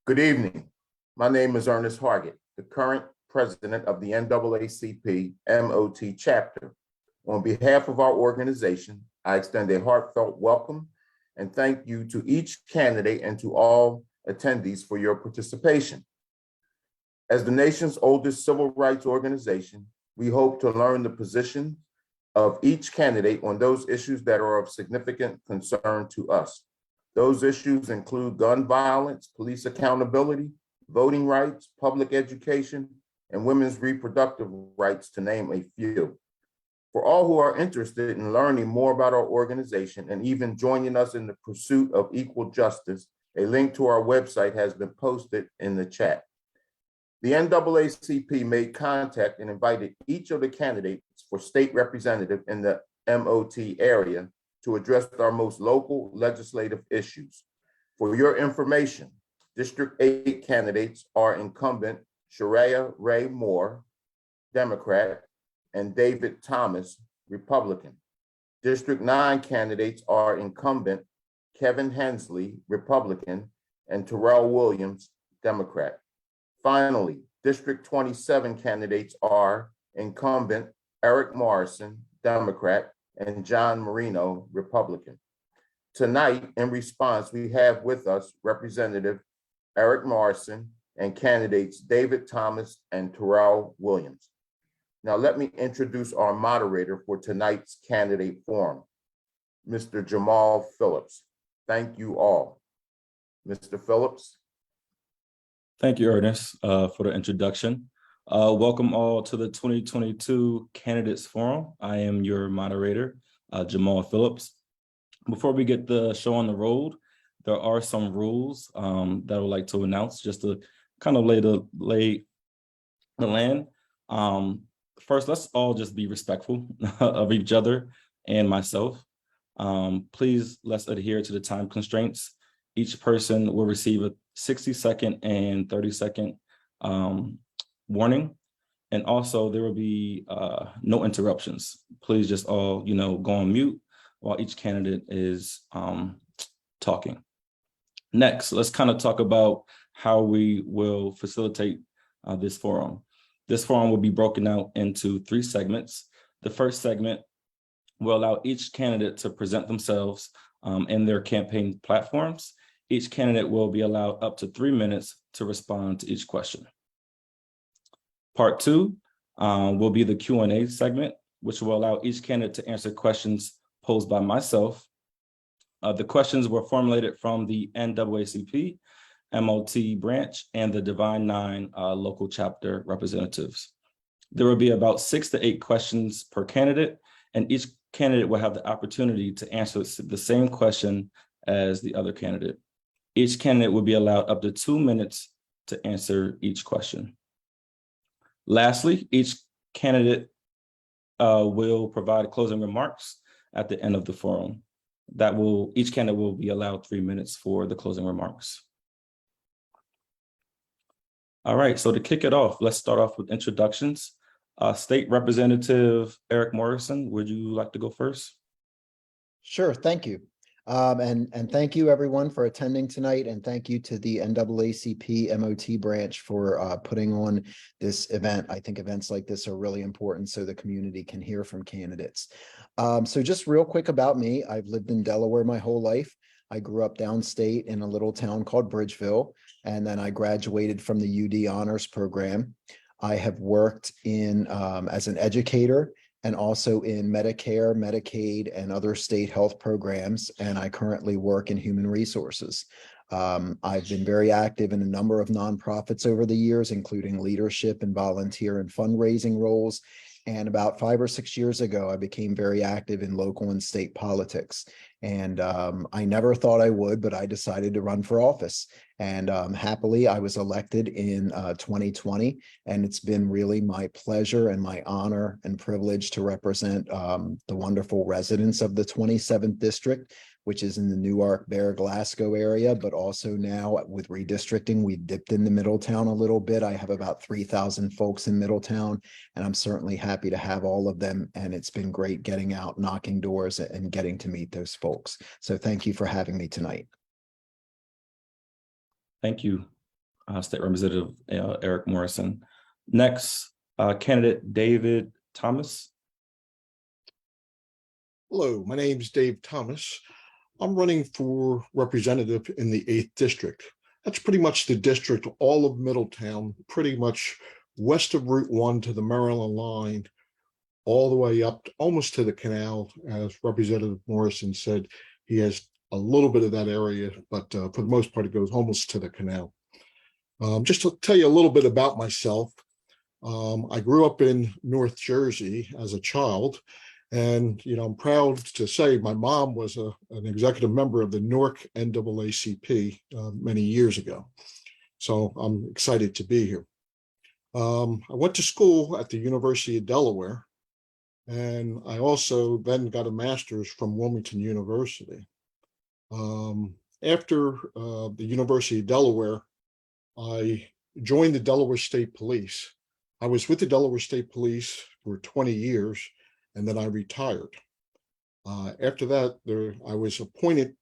Good evening. My name is Ernest Hargett, the current president of the NAACP MOT chapter. On behalf of our organization, I extend a heartfelt welcome and thank you to each candidate and to all attendees for your participation. As the nation's oldest civil rights organization, we hope to learn the position of each candidate on those issues that are of significant concern to us. Those issues include gun violence, police accountability, voting rights, public education, and women's reproductive rights, to name a few. For all who are interested in learning more about our organization and even joining us in the pursuit of equal justice, a link to our website has been posted in the chat. The NAACP made contact and invited each of the candidates for state representative in the MOT area to address our most local legislative issues. For your information, District 8 candidates are incumbent Sharia Ray Moore, Democrat, and David Thomas, Republican. District 9 candidates are incumbent Kevin Hensley, Republican, and Terrell Williams, Democrat. Finally, District 27 candidates are incumbent Eric Morrison, Democrat, and John Marino, Republican. Tonight, in response, we have with us Representative Eric Morrison and candidates David Thomas and Terrell Williams. Now, let me introduce our moderator for tonight's candidate forum, Mr. Jamal Phillips. Thank you all. Mr. Phillips. Thank you, Ernest, for the introduction. Welcome all to the 2022 Candidates Forum. I am your moderator, Jamal Phillips. Before we get the show on the road, there are some rules that I would like to announce just to kind of lay the land. First, let's all just be respectful of each other and myself. Please, let's adhere to the time constraints. Each person will receive a 60-second and 30-second warning. And also there will be no interruptions. Please just all, go on mute while each candidate is talking. Next, let's kind of talk about how we will facilitate this forum. This forum will be broken out into 3 segments. The first segment will allow each candidate to present themselves and their campaign platforms. Each candidate will be allowed up to 3 minutes to respond to each question. Part 2 will be the Q&A segment, which will allow each candidate to answer questions posed by myself. The questions were formulated from the NAACP, MOT branch, and the Divine 9 local chapter representatives. There will be about 6 to 8 questions per candidate, and each candidate will have the opportunity to answer the same question as the other candidate. Each candidate will be allowed up to 2 minutes to answer each question. Lastly, each candidate will provide closing remarks at the end of the forum. Each candidate will be allowed 3 minutes for the closing remarks. All right, so to kick it off, let's start off with introductions. State Representative Eric Morrison, would you like to go first? Sure, thank you. And thank you everyone for attending tonight, and thank you to the NAACP MOT branch for putting on this event. I think events like this are really important so the community can hear from candidates. So just real quick about me, I've lived in Delaware my whole life. I grew up downstate in a little town called Bridgeville, and then I graduated from the UD Honors Program. I have worked in as an educator and also in Medicare, Medicaid, and other state health programs. And I currently work in human resources. I've been very active in a number of nonprofits over the years, including leadership and volunteer and fundraising roles. And about 5 or 6 years ago, I became very active in local and state politics. And I never thought I would, but I decided to run for office. And happily, I was elected in 2020. And it's been really my pleasure and my honor and privilege to represent the wonderful residents of the 27th District, which is in the Newark, Bear, Glasgow area, but also now with redistricting, we dipped into Middletown a little bit. I have about 3,000 folks in Middletown, and I'm certainly happy to have all of them. And it's been great getting out, knocking doors, and getting to meet those folks. So thank you for having me tonight. Thank you. State Representative Eric Morrison. Next, candidate David Thomas. Hello, my name is Dave Thomas. I'm running for representative in the 8th District. That's pretty much the district, all of Middletown, pretty much west of Route 1 to the Maryland line, all the way up almost to the canal. As Representative Morrison said, he has a little bit of that area, but for the most part, it goes almost to the canal. Just to tell you a little bit about myself, I grew up in North Jersey as a child. And, I'm proud to say my mom was an executive member of the Newark NAACP many years ago. So I'm excited to be here. I went to school at the University of Delaware, and I also then got a master's from Wilmington University. After the University of Delaware, I joined the Delaware State Police. I was with the Delaware State Police for 20 years, and then I retired. After that, I was appointed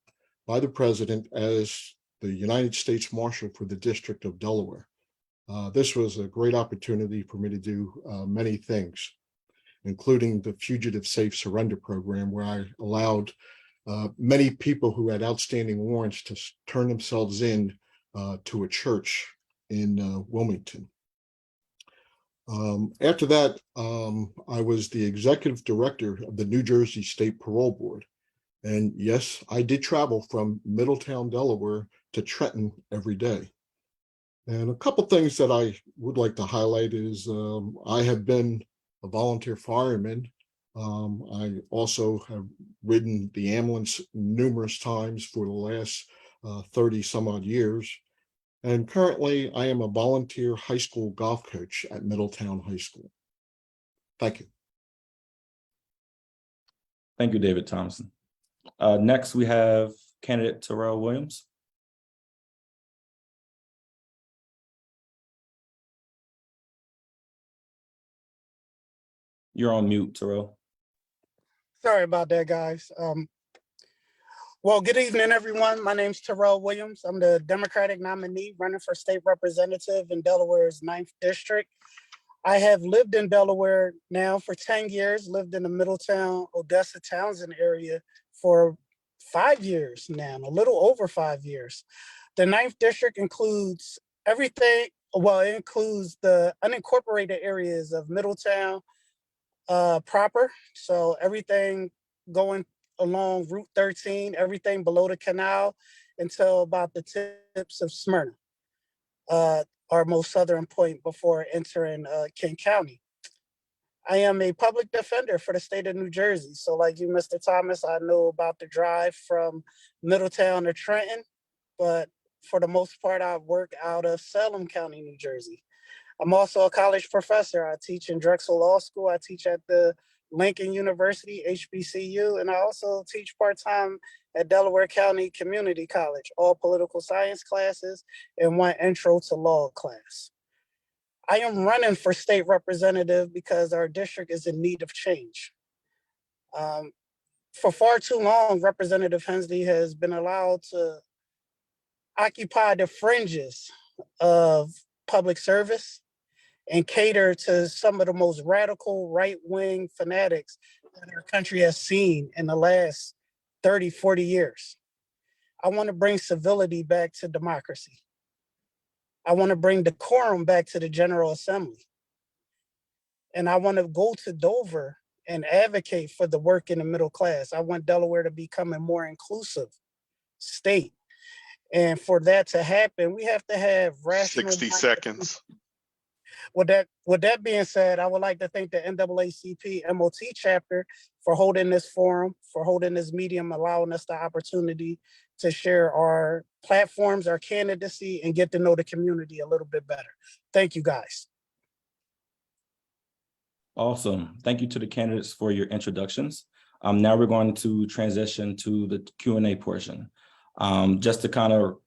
by the president as the United States Marshal for the District of Delaware. This was a great opportunity for me to do many things, including the Fugitive Safe Surrender Program, where I allowed many people who had outstanding warrants to turn themselves in to a church in Wilmington. After that, I was the executive director of the New Jersey State Parole Board. And yes, I did travel from Middletown, Delaware to Trenton every day. And a couple things that I would like to highlight is I have been a volunteer fireman. I also have ridden the ambulance numerous times for the last 30 some odd years. And currently, I am a volunteer high school golf coach at Middletown High School. Thank you. Thank you, David Thompson. Next, we have candidate Terrell Williams. You're on mute, Terrell. Sorry about that, guys. Well, good evening, everyone. My name's Terrell Williams. I'm the Democratic nominee running for state representative in Delaware's 9th District. I have lived in Delaware now for 10 years, lived in the Middletown, Odessa, Townsend area for 5 years now, a little over 5 years. The 9th District includes everything, well, it includes the unincorporated areas of Middletown proper. So everything going along Route 13, everything below the canal until about the tips of Smyrna, our most southern point before entering King County. I am a public defender for the state of New Jersey. So like you, Mr. Thomas, I know about the drive from Middletown to Trenton, but for the most part, I work out of Salem County, New Jersey. I'm also a college professor. I teach in Drexel Law School. I teach at the Lincoln University, HBCU, and I also teach part-time at Delaware County Community College, all political science classes and one intro to law class. I am running for state representative because our district is in need of change. For far too long, Representative Hensley has been allowed to occupy the fringes of public service and cater to some of the most radical right-wing fanatics that our country has seen in the last 30, 40 years. I want to bring civility back to democracy. I want to bring decorum back to the General Assembly. And I want to go to Dover and advocate for the working and middle class. I want Delaware to become a more inclusive state. And for that to happen, we have to have rational— 60 seconds. With that being said, I would like to thank the NAACP MOT chapter for holding this forum, for holding this medium, allowing us the opportunity to share our platforms, our candidacy, and get to know the community a little bit better. Thank you, guys. Awesome. Thank you to the candidates for your introductions. Now we're going to transition to the Q&A portion. Just to kind of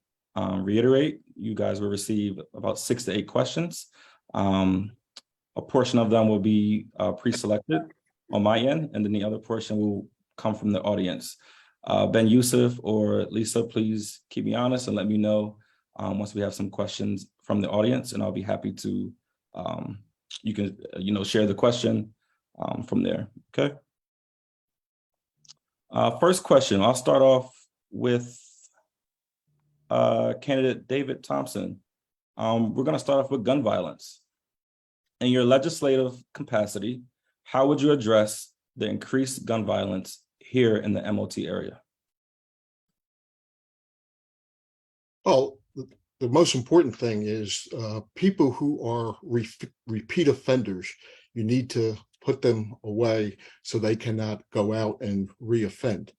reiterate, you guys will receive about 6 to 8 questions. A portion of them will be pre-selected on my end, and then the other portion will come from the audience. Ben Youssef or Lisa, please keep me honest and let me know once we have some questions from the audience, and I'll be happy to, you can, share the question from there, okay? First question, I'll start off with candidate David Thompson. We're gonna start off with gun violence. In your legislative capacity, how would you address the increased gun violence here in the MOT area? Well, the most important thing is people who are repeat offenders, you need to put them away so they cannot go out and reoffend.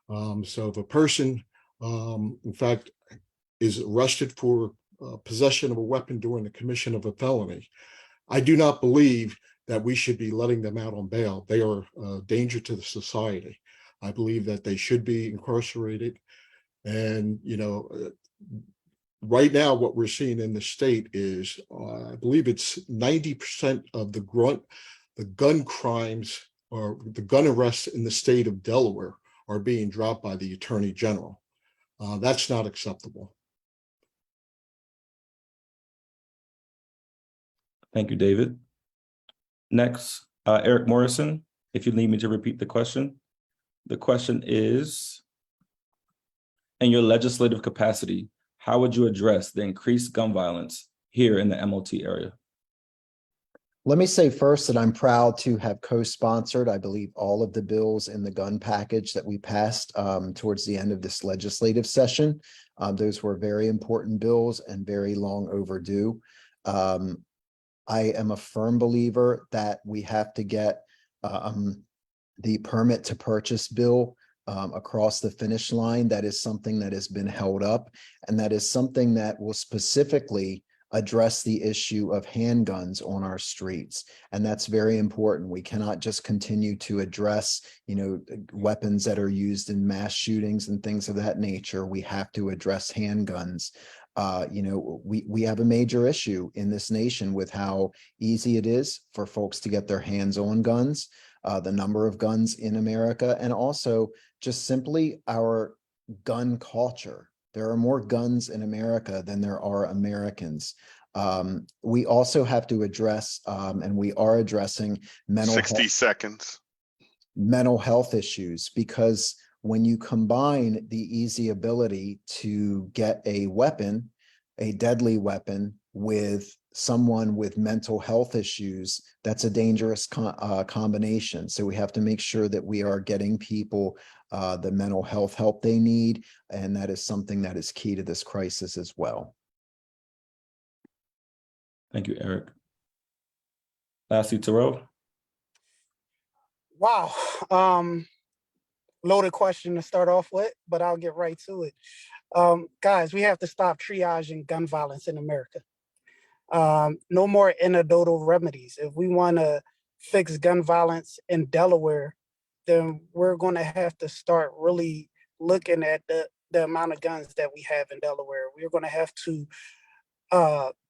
So if a person, in fact, is arrested for possession of a weapon during the commission of a felony, I do not believe that we should be letting them out on bail. They are a danger to the society. I believe that they should be incarcerated. And, right now, what we're seeing in the state is, I believe it's 90% of the gun crimes or the gun arrests in the state of Delaware are being dropped by the Attorney General. That's not acceptable. Thank you, David. Next, Eric Morrison, if you need me to repeat the question. The question is, in your legislative capacity, how would you address the increased gun violence here in the MOT area? Let me say first that I'm proud to have co-sponsored, I believe, all of the bills in the gun package that we passed towards the end of this legislative session. Those were very important bills and very long overdue. I am a firm believer that we have to get the permit to purchase bill across the finish line. That is something that has been held up, and that is something that will specifically address the issue of handguns on our streets. And that's very important. We cannot just continue to address, weapons that are used in mass shootings and things of that nature. We have to address handguns. We have a major issue in this nation with how easy it is for folks to get their hands on guns, the number of guns in America, and also just simply our gun culture. There are more guns in America than there are Americans. We also have to address, and we are addressing mental health issues, because when you combine the easy ability to get a weapon, a deadly weapon, with someone with mental health issues, that's a dangerous combination. So we have to make sure that we are getting people the mental health help they need. And that is something that is key to this crisis as well. Thank you, Eric. Lastly, Terrell. Wow. Loaded question to start off with, but I'll get right to it. Guys, we have to stop triaging gun violence in America. No more anecdotal remedies. If we want to fix gun violence in Delaware, then we're going to have to start really looking at the amount of guns that we have in Delaware. We're going to have to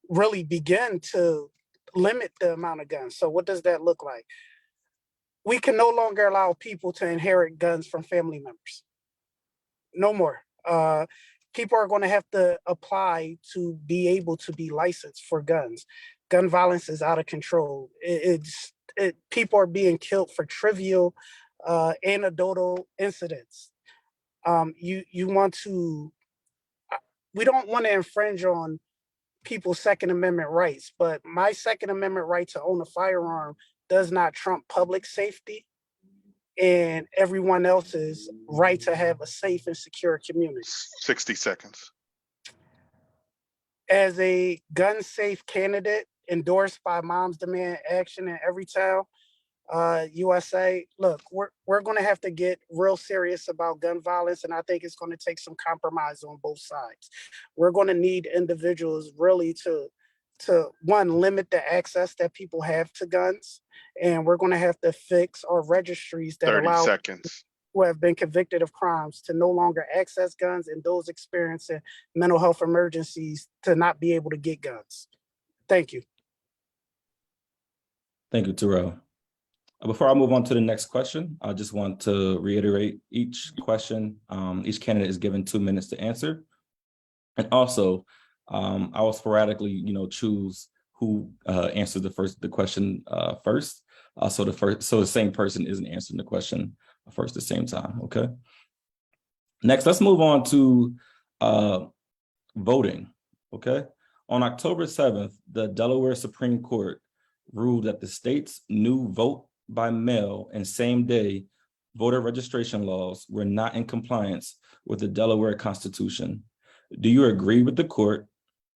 really begin to limit the amount of guns. So what does that look like? We can no longer allow people to inherit guns from family members. No more. People are going to have to apply to be able to be licensed for guns. Gun violence is out of control. People are being killed for trivial, anecdotal incidents. We don't want to infringe on people's Second Amendment rights, but my Second Amendment right to own a firearm does not trump public safety and everyone else's right to have a safe and secure community. 60 seconds. As a gun safe candidate endorsed by Moms Demand Action in every town, USA, look, we're going to have to get real serious about gun violence, and I think it's going to take some compromise on both sides. We're going to need individuals really to one, limit the access that people have to guns, and we're going to have to fix our registries that 30 allow seconds. who have been convicted of crimes to no longer access guns, and those experiencing mental health emergencies to not be able to get guns. Thank you. Thank you, Terrell. Before I move on to the next question, I just want to reiterate each question. Each candidate is given 2 minutes to answer. And also, I will sporadically, choose who answers the question first. So the same person isn't answering the question first at the same time. Okay. Next, let's move on to voting. Okay. On October 7th, the Delaware Supreme Court ruled that the state's new vote by mail and same day voter registration laws were not in compliance with the Delaware Constitution. Do you agree with the court?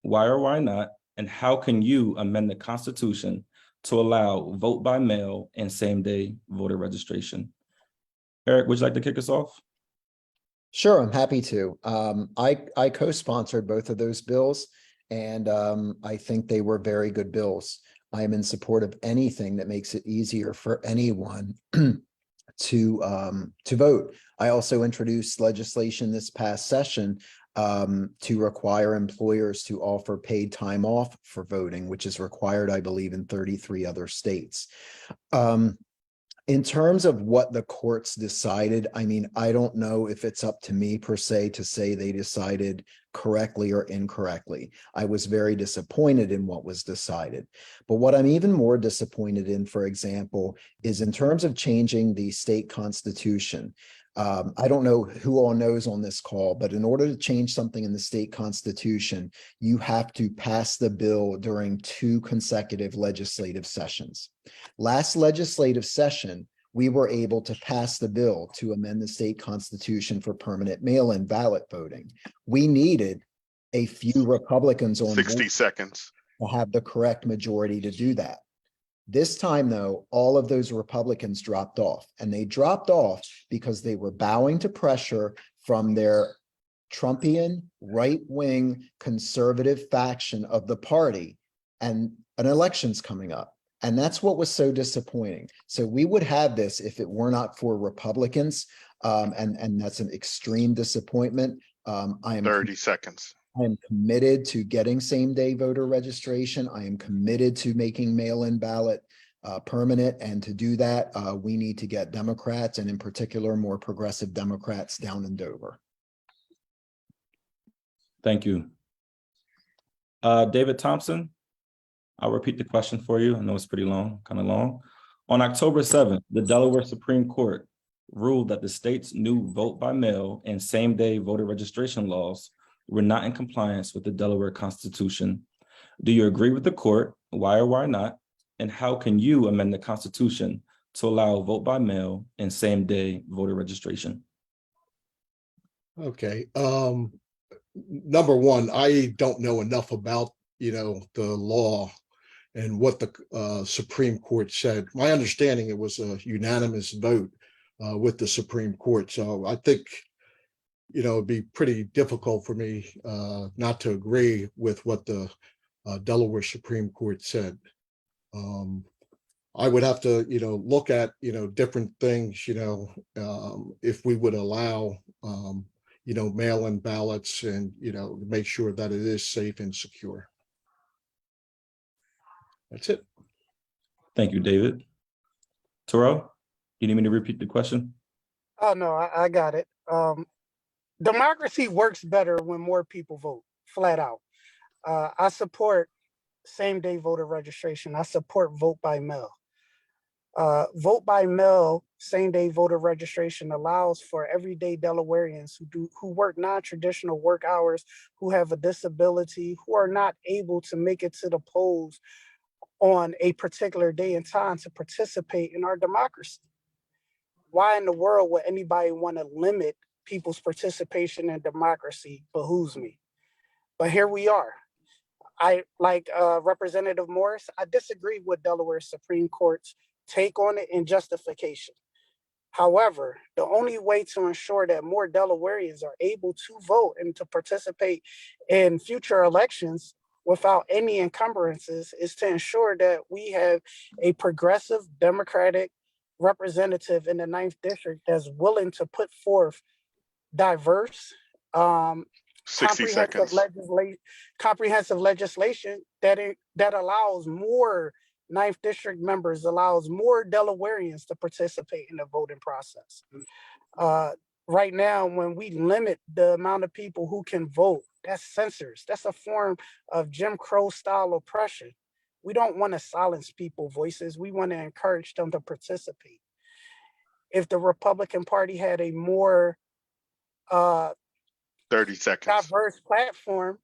Why or why not? And how can you amend the Constitution to allow vote by mail and same day voter registration? Eric, would you like to kick us off? Sure, I'm happy to. I co-sponsored both of those bills, and I think they were very good bills. I am in support of anything that makes it easier for anyone to vote. I also introduced legislation this past session to require employers to offer paid time off for voting, which is required, I believe, in 33 other states. In terms of what the courts decided, I mean, I don't know if it's up to me per se to say they decided correctly or incorrectly. I was very disappointed in what was decided. But what I'm even more disappointed in, for example, is in terms of changing the state constitution. I don't know who all knows on this call, but in order to change something in the state constitution, you have to pass the bill during 2 consecutive legislative sessions. Last legislative session, we were able to pass the bill to amend the state constitution for permanent mail-in ballot voting. We needed a few Republicans on 60 board seconds. to have the correct majority to do that. This time, though, all of those Republicans dropped off, and they dropped off because they were bowing to pressure from their Trumpian right-wing conservative faction of the party, and an election's coming up. And that's what was so disappointing. So we would have this if it were not for Republicans, and that's an extreme disappointment. I am 30 seconds. I am committed to getting same-day voter registration. I am committed to making mail-in ballot permanent. And to do that, we need to get Democrats, and in particular, more progressive Democrats down in Dover. Thank you. David Thompson, I'll repeat the question for you. I know it's pretty long, kind of long. On October 7th, the Delaware Supreme Court ruled that the state's new vote by mail and same-day voter registration laws were not in compliance with the Delaware Constitution. Do you agree with the court? Why or why not? And how can you amend the Constitution to allow vote by mail and same-day voter registration? Okay. Number one, I don't know enough about, the law and what the Supreme Court said. My understanding, it was a unanimous vote with the Supreme Court. So I think, it'd be pretty difficult for me not to agree with what the Delaware Supreme Court said. I would have to, look at, different things, if we would allow, mail-in ballots and, make sure that it is safe and secure. That's it. Thank you, David. Terrell, you need me to repeat the question? Oh, no, I got it. Democracy works better when more people vote, flat out. I support same-day voter registration. I support vote by mail. Vote by mail, same-day voter registration allows for everyday Delawareans who work non-traditional work hours, who have a disability, who are not able to make it to the polls on a particular day and time to participate in our democracy. Why in the world would anybody want to limit people's participation in democracy? Behooves me. But here we are. I, like Representative Morris, I disagree with Delaware Supreme Court's take on it in justification. However, the only way to ensure that more Delawareans are able to vote and to participate in future elections without any encumbrances is to ensure that we have a progressive Democratic representative in the 9th district that's willing to put forth diverse, 60 seconds. comprehensive legislation that allows more 9th district members, allows more Delawareans to participate in the voting process. Right now, when we limit the amount of people who can vote That's censors. That's a form of Jim Crow style oppression. We don't want to silence people's voices. We want to encourage them to participate. If the Republican Party had a more 30 seconds. diverse platform,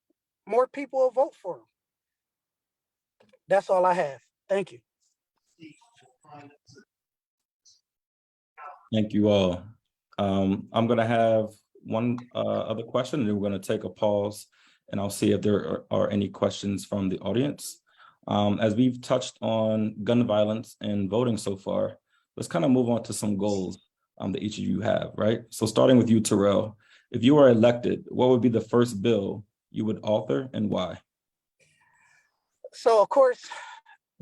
more people will vote for them. That's all I have. Thank you. Thank you all. I'm going to have one other question, and then we're going to take a pause, and I'll see if there are any questions from the audience. As we've touched on gun violence and voting so far, let's kind of move on to some goals that each of you have, right? So starting with you, Terrell, if you were elected, what would be the first bill you would author and why? So, of course,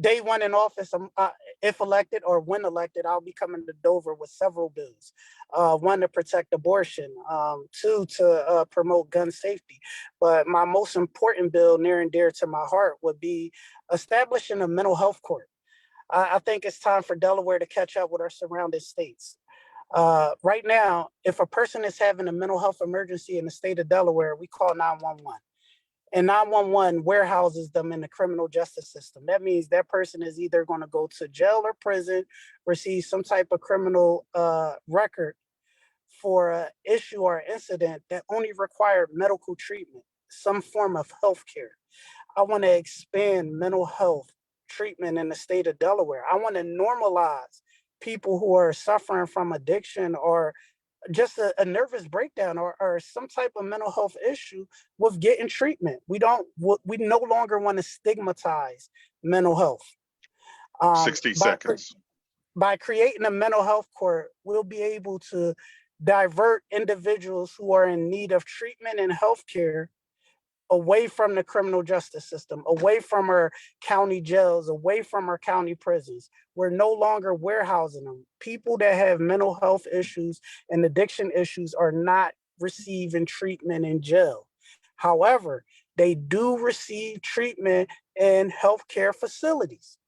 day one in office, if elected or when elected, I'll be coming to Dover with several bills. One, to protect abortion. Two, to promote gun safety. But my most important bill, near and dear to my heart, would be establishing a mental health court. I think it's time for Delaware to catch up with our surrounding states. Right now, if a person is having a mental health emergency in the state of Delaware, we call 911. And 911 warehouses them in the criminal justice system. That means that person is either going to go to jail or prison, receive some type of criminal record for an issue or incident that only required medical treatment, some form of health care. I want to expand mental health treatment in the state of Delaware. I want to normalize people who are suffering from addiction or just a nervous breakdown or some type of mental health issue with getting treatment. We no longer want to stigmatize mental health. 60 seconds. By creating a mental health court, we'll be able to divert individuals who are in need of treatment and healthcare away from the criminal justice system, away from our county jails, away from our county prisons. We're no longer warehousing them. People that have mental health issues and addiction issues are not receiving treatment in jail. However, they do receive treatment in healthcare facilities.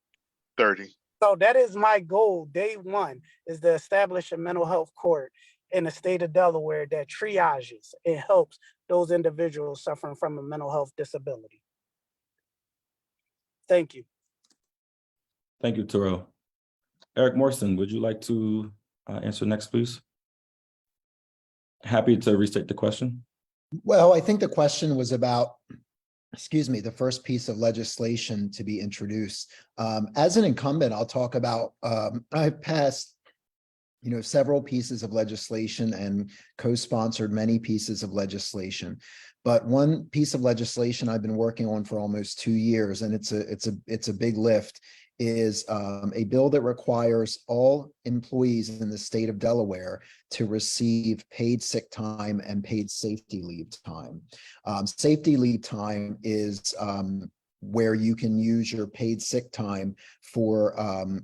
30. So that is my goal. Day one is to establish a mental health court in the state of Delaware that triages and helps those individuals suffering from a mental health disability. Thank you. Thank you, Terrell. Eric Morrison, would you like to answer next, please? Happy to restate the question. Well, I think the question was about, the first piece of legislation to be introduced. As an incumbent, I'll talk about, I've passed several pieces of legislation and co-sponsored many pieces of legislation. But one piece of legislation I've been working on for almost 2 years, and it's a big lift, is a bill that requires all employees in the state of Delaware to receive paid sick time and paid safety leave time. Safety leave time is where you can use your paid sick time for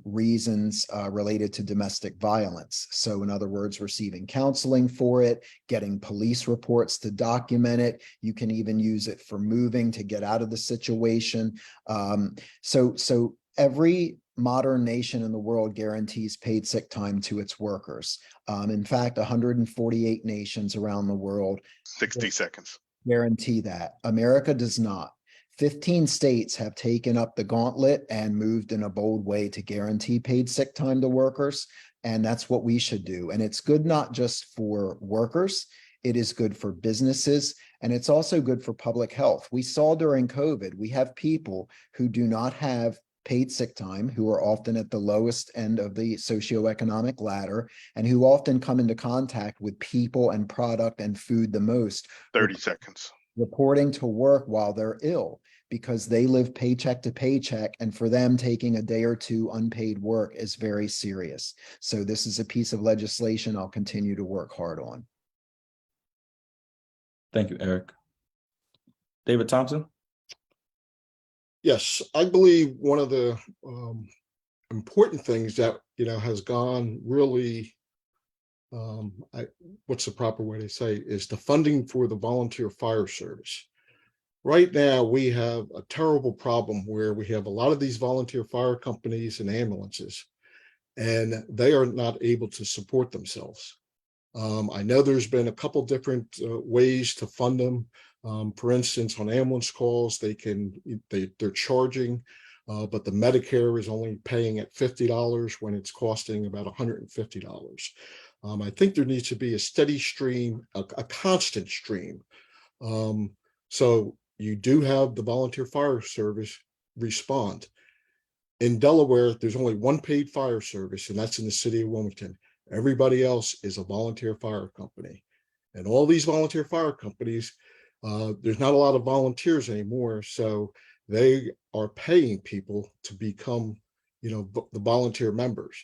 reasons related to domestic violence. So in other words, receiving counseling for it, getting police reports to document it. You can even use it for moving to get out of the situation. So every modern nation in the world guarantees paid sick time to its workers. In fact, 148 nations around the world 60 seconds. Guarantee that. America does not. 15 states have taken up the gauntlet and moved in a bold way to guarantee paid sick time to workers. And that's what we should do. And it's good not just for workers, it is good for businesses, and it's also good for public health. We saw during COVID, we have people who do not have paid sick time, who are often at the lowest end of the socioeconomic ladder, and who often come into contact with people and product and food the most. 30 seconds. Reporting to work while they're ill because they live paycheck to paycheck, and for them taking a day or two unpaid work is very serious. So this is a piece of legislation I'll continue to work hard on. Thank you, Eric. David Thompson? Yes, I believe one of the important things that has gone really, what's the proper way to say, is the funding for the volunteer fire service. Right now, we have a terrible problem where we have a lot of these volunteer fire companies and ambulances, and they are not able to support themselves. I know there's been a couple different ways to fund them. For instance, on ambulance calls, they're charging, but the Medicare is only paying at $50 when it's costing about $150. I think there needs to be a steady stream, a constant stream. So you do have the volunteer fire service respond. In Delaware, there's only one paid fire service, and that's in the city of Wilmington. Everybody else is a volunteer fire company. And all these volunteer fire companies, there's not a lot of volunteers anymore, so they are paying people to become, the volunteer members.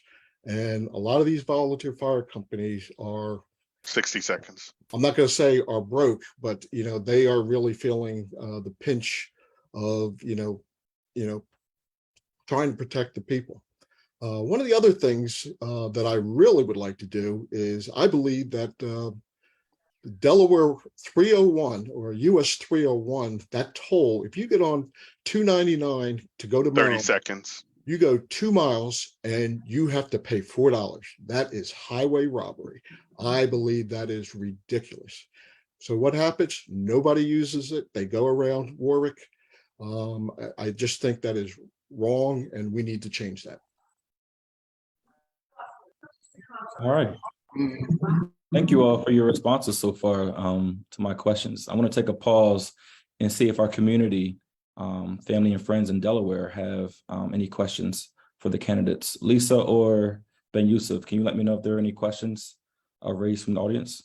And a lot of these volunteer fire companies are 60 seconds. I'm not going to say are broke, but they are really feeling the pinch of trying to protect the people. One of the other things that I really would like to do is I believe that Delaware 301 or US 301, that toll, if you get on 299 to go to 30 Maryland, seconds. you go 2 miles and you have to pay $4. That is highway robbery. I believe that is ridiculous. So what happens? Nobody uses it. They go around Warwick. I just think that is wrong, and we need to change that. All right. Thank you all for your responses so far to my questions. I want to take a pause and see if our community, family and friends in Delaware have any questions for the candidates. Lisa or Ben Yusuf, can you let me know if there are any questions raised from the audience?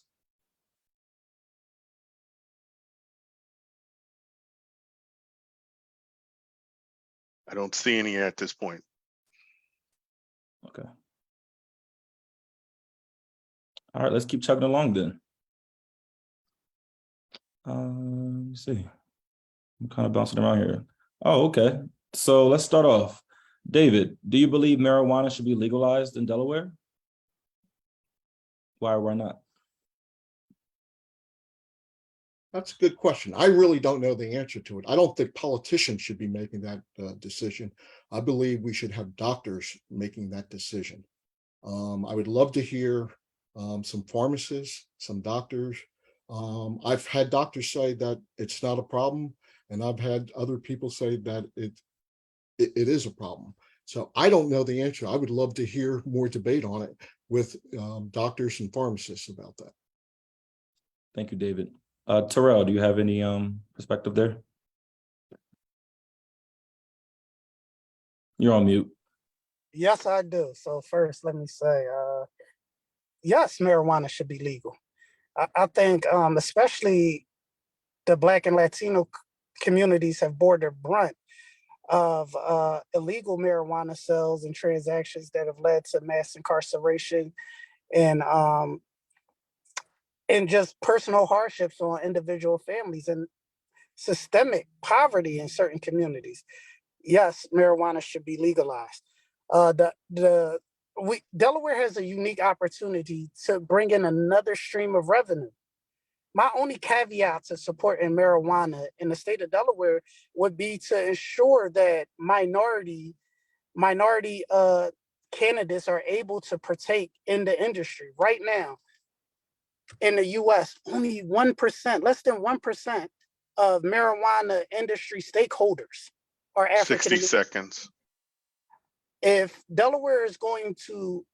I don't see any at this point. Okay. All right, let's keep chugging along then. Let me see. I'm kind of bouncing around here. Oh, okay. So let's start off. David, do you believe marijuana should be legalized in Delaware? Why or why not? That's a good question. I really don't know the answer to it. I don't think politicians should be making that decision. I believe we should have doctors making that decision. I would love to hear some pharmacists, some doctors. I've had doctors say that it's not a problem, and I've had other people say that it is a problem. So I don't know the answer. I would love to hear more debate on it with doctors and pharmacists about that. Thank you, David. Terrell, do you have any perspective there? You're on mute. Yes, I do. So first, let me say, yes, marijuana should be legal. I think especially the Black and Latino communities have bore the brunt of illegal marijuana sales and transactions that have led to mass incarceration and just personal hardships on individual families and systemic poverty in certain communities. Yes, marijuana should be legalized. Delaware has a unique opportunity to bring in another stream of revenue. My only caveat to supporting marijuana in the state of Delaware would be to ensure that minority candidates are able to partake in the industry. Right now, in the US, only 1%, less than 1% of marijuana industry stakeholders are African 60 seconds. If Delaware is going to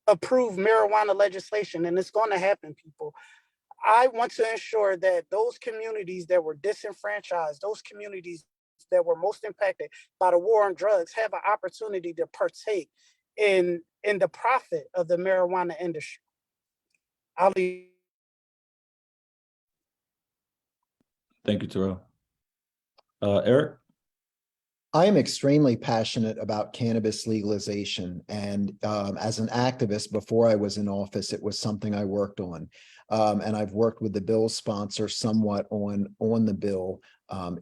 approve marijuana legislation, and it's going to happen, people, I want to ensure that those communities that were disenfranchised, those communities that were most impacted by the war on drugs, have an opportunity to partake in the profit of the marijuana industry. I'll leave. Thank you, Terrell. Eric? I am extremely passionate about cannabis legalization. And as an activist, before I was in office, it was something I worked on. And I've worked with the bill sponsor somewhat on the bill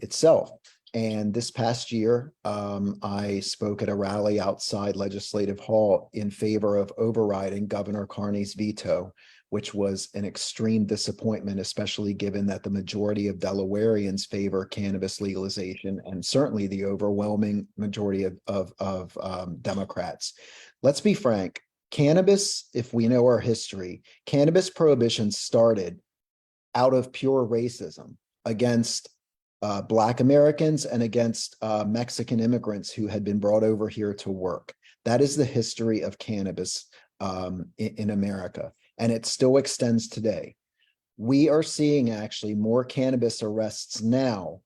itself. And this past year, I spoke at a rally outside Legislative Hall in favor of overriding Governor Carney's veto, which was an extreme disappointment, especially given that the majority of Delawareans favor cannabis legalization, and certainly the overwhelming majority of Democrats. Let's be frank, cannabis, if we know our history, cannabis prohibition started out of pure racism against Black Americans and against Mexican immigrants who had been brought over here to work. That is the history of cannabis in America, and it still extends today. We are seeing actually more cannabis arrests now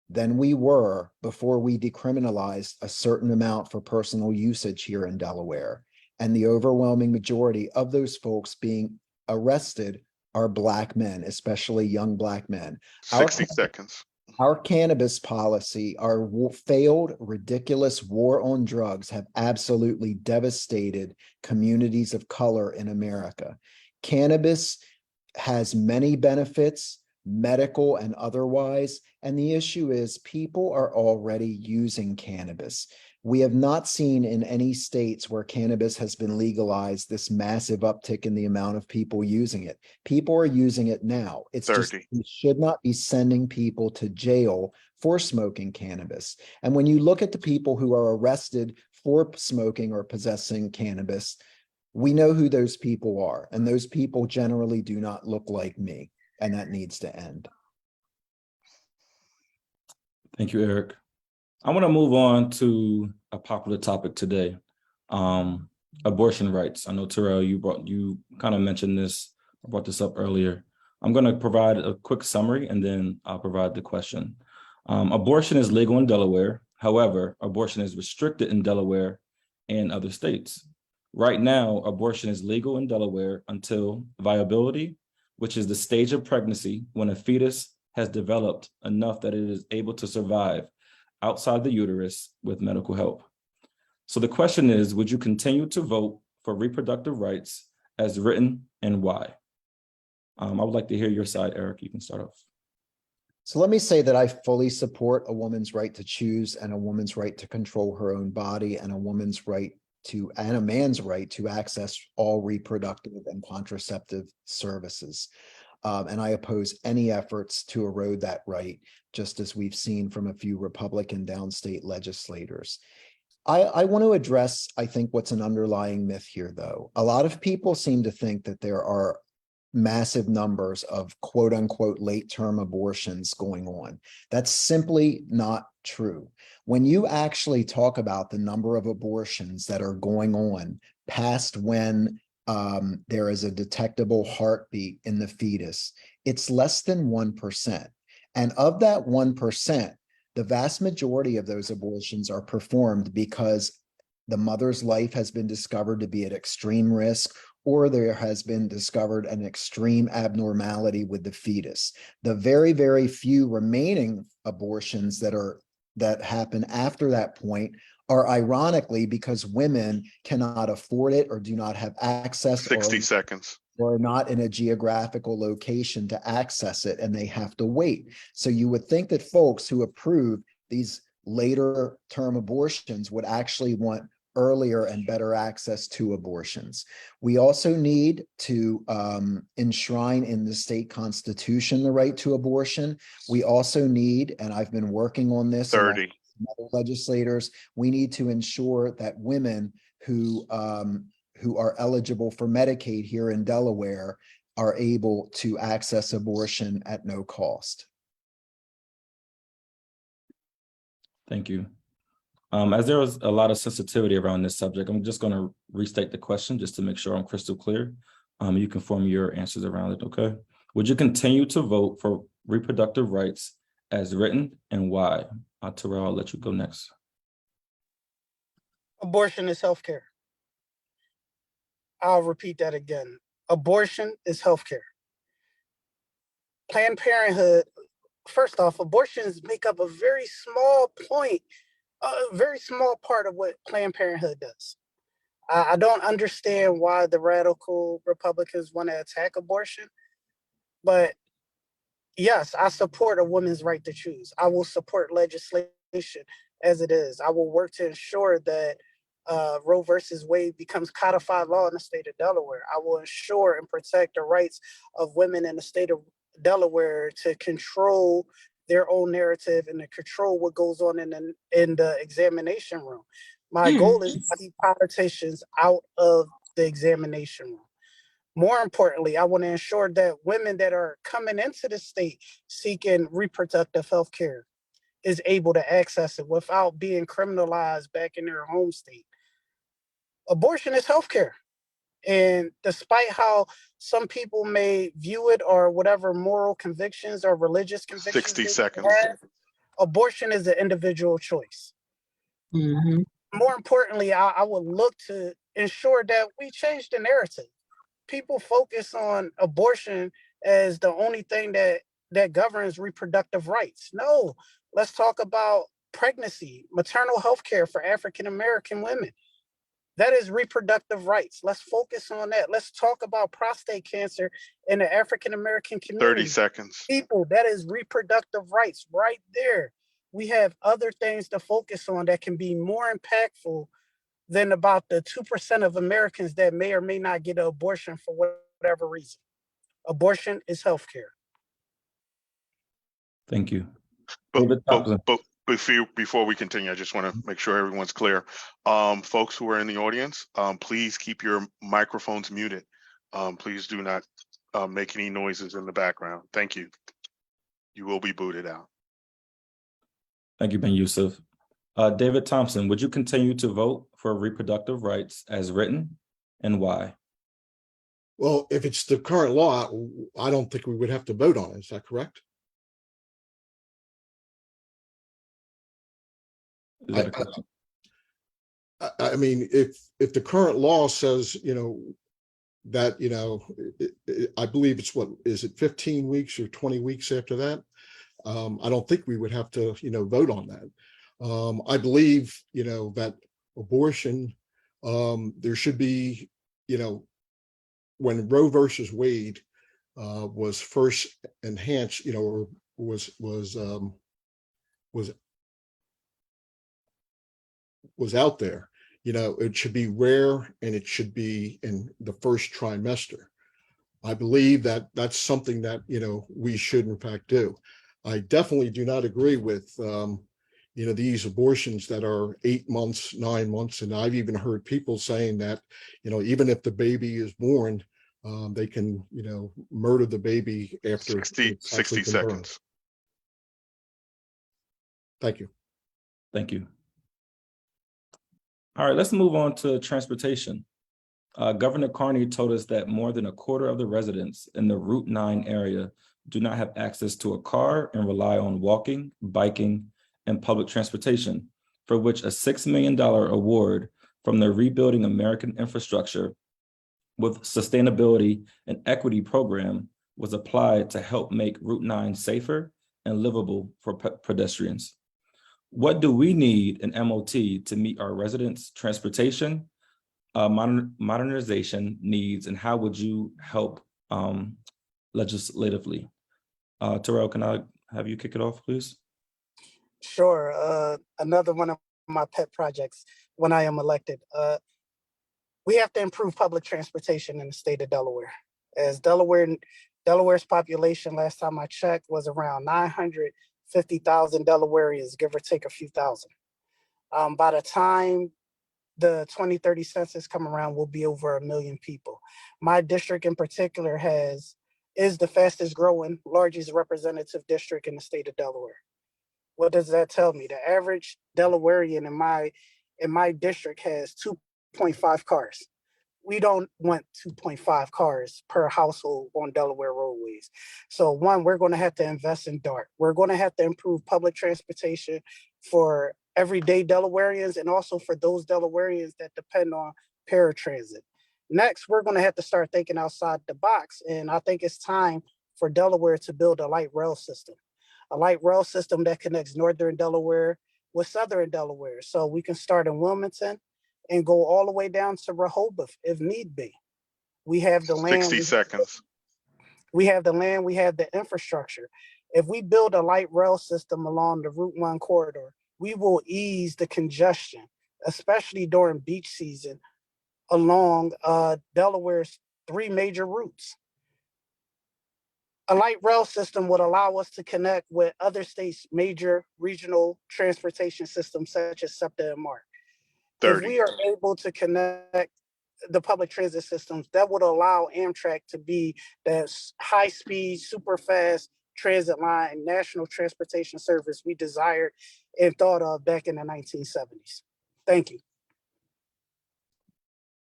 than we were before we decriminalized a certain amount for personal usage here in Delaware. And the overwhelming majority of those folks being arrested are Black men, especially young Black men. 60 seconds. Our cannabis policy, our failed, ridiculous war on drugs have absolutely devastated communities of color in America. Cannabis has many benefits, medical and otherwise, and the issue is people are already using cannabis. We have not seen in any states where cannabis has been legalized this massive uptick in the amount of people using it. People are using it now. It's 30. just, we should not be sending people to jail for smoking cannabis. And when you look at the people who are arrested for smoking or possessing cannabis, we know who those people are, and those people generally do not look like me, and that needs to end. Thank you, Eric. I want to move on to a popular topic today, abortion rights. I know, Terrell, you kind of mentioned this, I brought this up earlier. I'm going to provide a quick summary and then I'll provide the question. Abortion is legal in Delaware. However, abortion is restricted in Delaware and other states. Right now, abortion is legal in Delaware until viability, which is the stage of pregnancy when a fetus has developed enough that it is able to survive outside the uterus with medical help. So the question is, would you continue to vote for reproductive rights as written and why? I would like to hear your side, Eric. You can start off. So let me say that I fully support a woman's right to choose and a woman's right to control her own body and a woman's right to, and a man's right to access all reproductive and contraceptive services. And I oppose any efforts to erode that right, just as we've seen from a few Republican downstate legislators. I want to address, I think, what's an underlying myth here, though. A lot of people seem to think that there are massive numbers of quote unquote late-term abortions going on. That's simply not true. When you actually talk about the number of abortions that are going on past when there is a detectable heartbeat in the fetus, it's less than 1%. And of that 1%, the vast majority of those abortions are performed because the mother's life has been discovered to be at extreme risk, or there has been discovered an extreme abnormality with the fetus. The very, very few remaining abortions that happen after that point are ironically because women cannot afford it or do not have access 60 seconds. or not in a geographical location to access it, and they have to wait. So you would think that folks who approve these later term abortions would actually want earlier and better access to abortions. We also need to enshrine in the state constitution the right to abortion. We also need, and I've been working on this, 30. Other legislators, we need to ensure that women who are eligible for Medicaid here in Delaware are able to access abortion at no cost. Thank you. As there was a lot of sensitivity around this subject, I'm just going to restate the question just to make sure I'm crystal clear. You can form your answers around it, okay? Would you continue to vote for reproductive rights as written and why? Terrell, I'll let you go next. Abortion is healthcare. I'll repeat that again. Abortion is healthcare. Planned Parenthood, first off, abortions make up a very small point, a very small part of what Planned Parenthood does. I don't understand why the radical Republicans want to attack abortion, but yes, I support a woman's right to choose. I will support legislation as it is. I will work to ensure that Roe versus Wade becomes codified law in the state of Delaware. I will ensure and protect the rights of women in the state of Delaware to control their own narrative and to control what goes on in the examination room. My goal is to keep politicians out of the examination room. More importantly, I want to ensure that women that are coming into the state seeking reproductive health care is able to access it without being criminalized back in their home state. Abortion is healthcare. And despite how some people may view it or whatever moral convictions or religious convictions 60 they seconds. have, abortion is an individual choice. Mhm. More importantly, I would look to ensure that we change the narrative. People focus on abortion as the only thing that governs reproductive rights. No, let's talk about pregnancy, maternal health care for African American women. That is reproductive rights. Let's focus on that. Let's talk about prostate cancer in the African American 30 community. seconds. People, that is reproductive rights right there. We have other things to focus on that can be more impactful than about the 2% of Americans that may or may not get an abortion for whatever reason. Abortion is healthcare. Thank you. But, David but, Thompson. but before we continue, I just want to make sure everyone's clear. Folks who are in the audience, please keep your microphones muted. Please do not make any noises in the background. Thank you. You will be booted out. Thank you, Ben Youssef. David Thompson, would you continue to vote for reproductive rights as written, and why? Well, if it's the current law, I don't think we would have to vote on it. Is that correct? Is that a question? I mean, if the current law says, that, I believe it's what, is it 15 weeks or 20 weeks after that? I don't think we would have to, vote on that. I believe, that abortion, there should be, when Roe versus Wade was first enhanced, or was out there, it should be rare and it should be in the first trimester. I believe that that's something that, we should in fact do. I definitely do not agree with, these abortions that are 8 months, 9 months. And I've even heard people saying that, even if the baby is born, they can, murder the baby after 60 it's actually been born. seconds. Thank you. Thank you. All right, let's move on to transportation. Governor Carney told us that more than a quarter of the residents in the Route 9 area do not have access to a car and rely on walking, biking, and public transportation, for which a $6 million award from the Rebuilding American Infrastructure with Sustainability and Equity program was applied to help make Route 9 safer and livable for pedestrians. What do we need in MOT to meet our residents' transportation, modernization needs, and how would you help legislatively? Terrell, can I have you kick it off, please? Sure. Another one of my pet projects when I am elected. We have to improve public transportation in the state of Delaware. As Delaware's population, last time I checked, was around 950,000 Delawareans, give or take a few thousand. By the time the 2030 census come around, we'll be over 1 million people. My district in particular is the fastest growing, largest representative district in the state of Delaware. What does that tell me? The average Delawarean in my district has 2.5 cars. We don't want 2.5 cars per household on Delaware roadways. So one, we're going to have to invest in DART. We're going to have to improve public transportation for everyday Delawareans and also for those Delawareans that depend on paratransit. Next, we're going to have to start thinking outside the box. And I think it's time for Delaware to build a light rail system that connects northern Delaware with southern Delaware. So we can start in Wilmington and go all the way down to Rehoboth if need be. We have the land. 60 seconds. We have the land, we have the infrastructure. If we build a light rail system along the Route 1 corridor, we will ease the congestion, especially during beach season, along Delaware's 3 major routes. A light rail system would allow us to connect with other states' major regional transportation systems such as SEPTA and MARC. 30. If we are able to connect the public transit systems that would allow Amtrak to be that high-speed, super fast transit line, national transportation service we desired and thought of back in the 1970s. Thank you.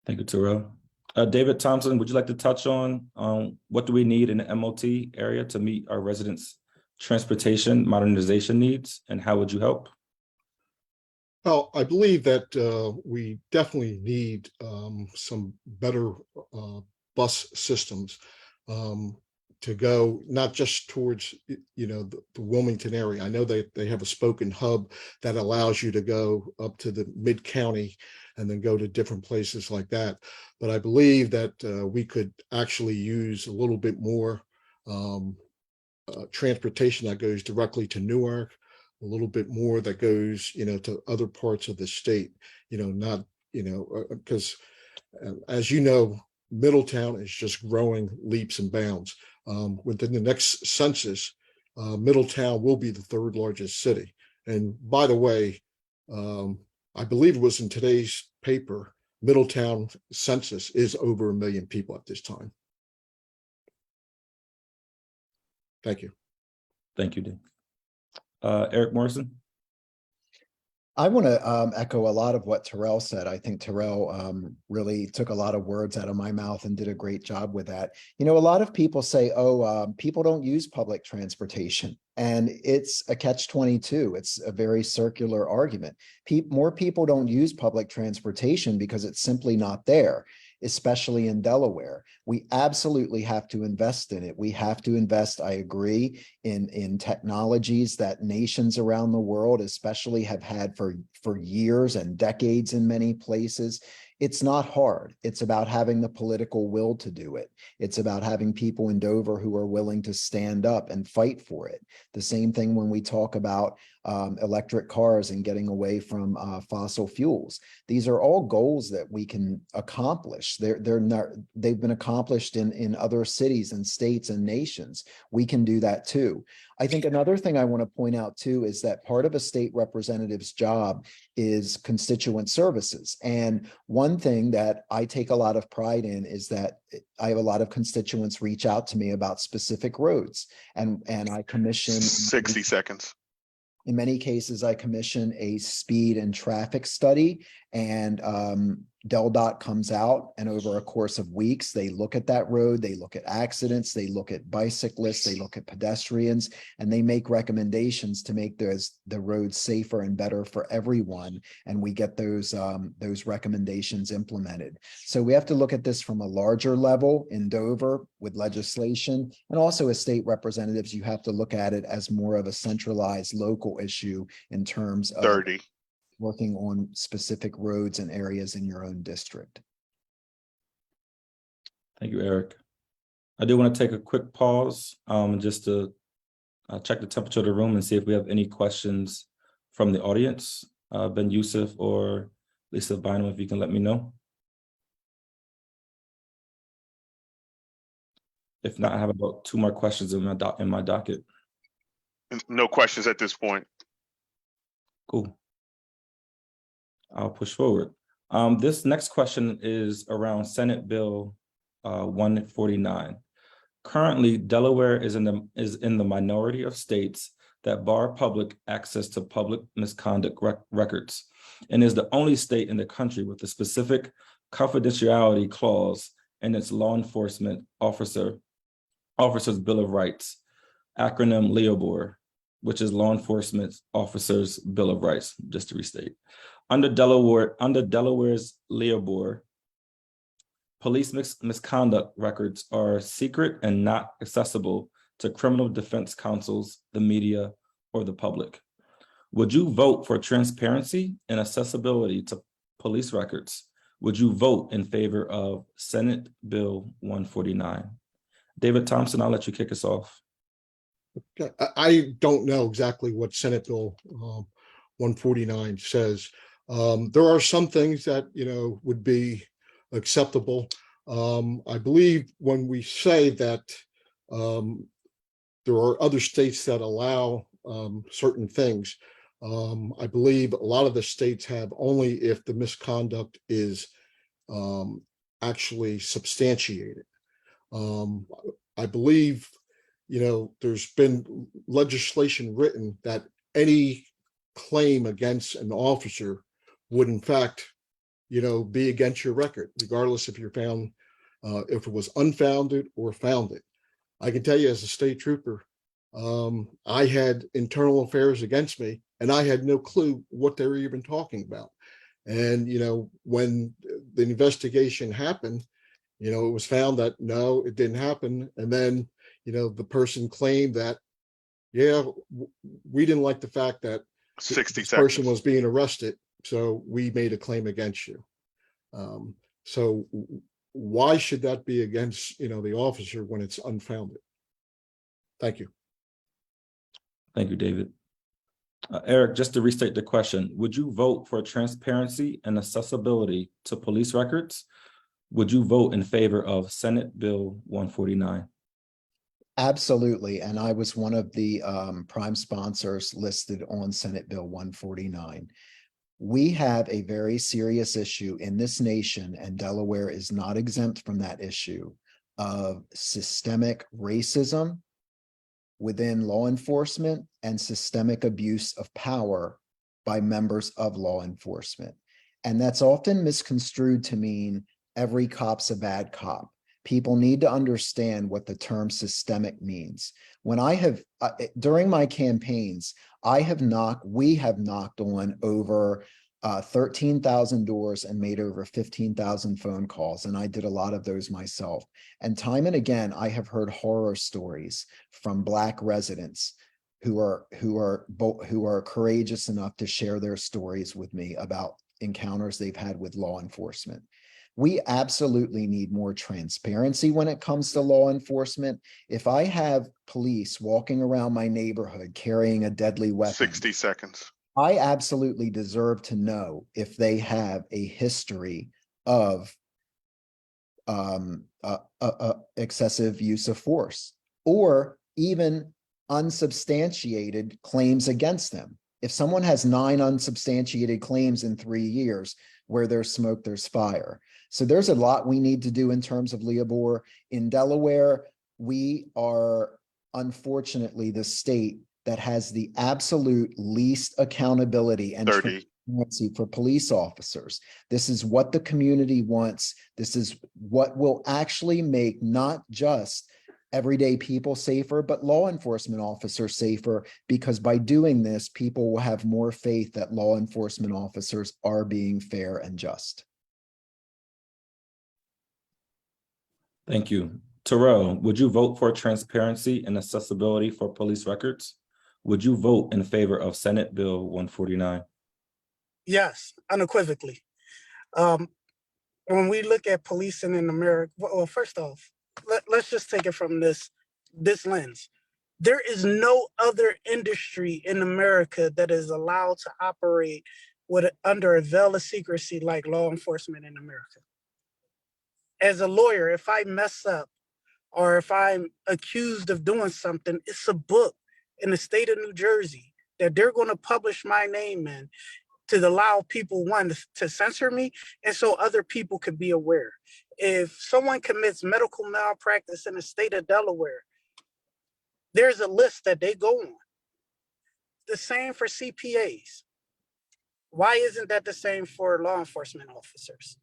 Thank you, Terrell. David Thompson, would you like to touch on what do we need in the MOT area to meet our residents' transportation modernization needs, and how would you help? Well, I believe that we definitely need some better bus systems to go not just towards the Wilmington area. I know they have a spoken hub that allows you to go up to the mid-county and then go to different places like that. But I believe that we could actually use a little bit more transportation that goes directly to Newark, a little bit more that goes to other parts of the state, not because as you know, Middletown is just growing leaps and bounds. Within the next census, Middletown will be the third largest city. And by the way, I believe it was in today's paper, Middletown census is over 1 million people at this time. Thank you. Thank you, Dave. Eric Morrison. I want to echo a lot of what Terrell said. I think Terrell really took a lot of words out of my mouth and did a great job with that. A lot of people say, people don't use public transportation. And it's a catch-22. It's a very circular argument. More people don't use public transportation because it's simply not there, especially in Delaware. We absolutely have to invest in it. We have to invest, I agree, in technologies that nations around the world especially have had for years and decades in many places. It's not hard. It's about having the political will to do it. It's about having people in Dover who are willing to stand up and fight for it. The same thing when we talk about electric cars and getting away from fossil fuels. These are all goals that we can accomplish. They've been accomplished in other cities and states and nations. We can do that too. I think another thing I want to point out too is that part of a state representative's job is constituent services. And one thing that I take a lot of pride in is that I have a lot of constituents reach out to me about specific roads, and I commission 60 seconds. In many cases, I commission a speed and traffic study, and DelDOT comes out, and over a course of weeks, they look at that road, they look at accidents, they look at bicyclists, they look at pedestrians, and they make recommendations to make the roads safer and better for everyone. And we get those recommendations implemented. So we have to look at this from a larger level in Dover with legislation, and also as state representatives, you have to look at it as more of a centralized local issue in terms of 30. Working on specific roads and areas in your own district. Thank you, Eric. I do want to take a quick pause just to check the temperature of the room and see if we have any questions from the audience. Ben Youssef or Lisa Bynum, if you can let me know. If not, I have about 2 more questions in my docket. No questions at this point. Cool. I'll push forward. This next question is around Senate Bill 149. Currently, Delaware is in the minority of states that bar public access to public misconduct records, and is the only state in the country with a specific confidentiality clause in its law enforcement officer's Bill of Rights, acronym LEOBOR, which is Law Enforcement Officers Bill of Rights, just to restate. Under Delaware's LEOBOR, police misconduct records are secret and not accessible to criminal defense counsels, the media, or the public. Would you vote for transparency and accessibility to police records? Would you vote in favor of Senate Bill 149? David Thompson, I'll let you kick us off. I don't know exactly what Senate Bill 149 says. There are some things that would be acceptable. I believe when we say that there are other states that allow certain things, I believe a lot of the states have only if the misconduct is actually substantiated. I believe, there's been legislation written that any claim against an officer would in fact, be against your record, regardless if you're found, if it was unfounded or founded. I can tell you as a state trooper, I had internal affairs against me and I had no clue what they were even talking about. And, when the investigation happened, it was found that no, it didn't happen. And then, the person claimed that, yeah, we didn't like the fact that 60 this person seconds. was being arrested, so we made a claim against you. So why should that be against, the officer when it's unfounded? Thank you. Thank you, David. Eric, just to restate the question, would you vote for transparency and accessibility to police records? Would you vote in favor of Senate Bill 149? Absolutely. And I was one of the prime sponsors listed on Senate Bill 149. We have a very serious issue in this nation, and Delaware is not exempt from that issue of systemic racism within law enforcement and systemic abuse of power by members of law enforcement. And that's often misconstrued to mean every cop's a bad cop. People need to understand what the term systemic means. When I have, during my campaigns, we have knocked on over 13,000 doors and made over 15,000 phone calls. And I did a lot of those myself. And time and again, I have heard horror stories from Black residents who are courageous enough to share their stories with me about encounters they've had with law enforcement. We absolutely need more transparency when it comes to law enforcement. If I have police walking around my neighborhood carrying a deadly weapon, 60 seconds. I absolutely deserve to know if they have a history of excessive use of force or even unsubstantiated claims against them. If someone has 9 unsubstantiated claims in 3 years, where there's smoke, there's fire. So there's a lot we need to do in terms of Leobor. In Delaware, we are unfortunately the state that has the absolute least accountability and 30. transparency for police officers. This is what the community wants. This is what will actually make not just everyday people safer, but law enforcement officers safer, because by doing this, people will have more faith that law enforcement officers are being fair and just. Thank you. Terrell, would you vote for transparency and accessibility for police records? Would you vote in favor of Senate Bill 149? Yes, unequivocally. When we look at policing in America, well, first off, let's just take it from this lens. There is no other industry in America that is allowed to operate under a veil of secrecy like law enforcement in America. As a lawyer, if I mess up or if I'm accused of doing something, it's a book in the state of New Jersey that they're going to publish my name in to allow people, one, to censor me, and so other people could be aware. If someone commits medical malpractice in the state of Delaware, there's a list that they go on. The same for CPAs. Why isn't that the same for law enforcement officers?